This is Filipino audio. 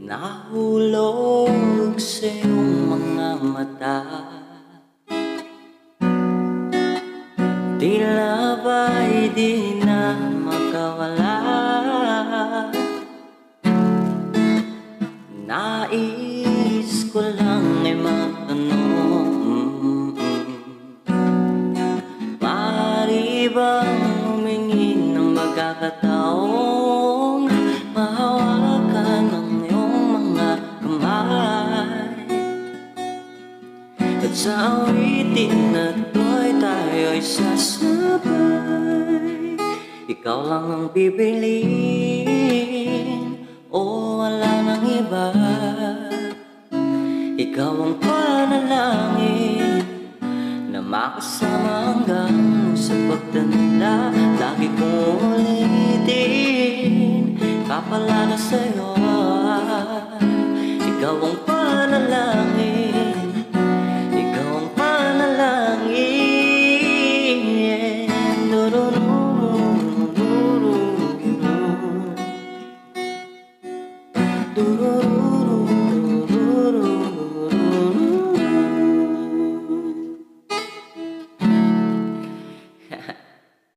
Nahulog sa iyong mga mata, tila ba'y di na makawala. Nais ko lang ay matanong, maaari bang humingi ng magkakataong mahawakan ng iyong mga kamay, at sa awitin na to'y tayo'y sasabay. Ikaw lang ang pipiliin o wala nang iba. Ikaw ang panalangin na makasama hanggang sa pagtanda. Lagi kong ulitin, kapalala sa'yo. Ikaw ang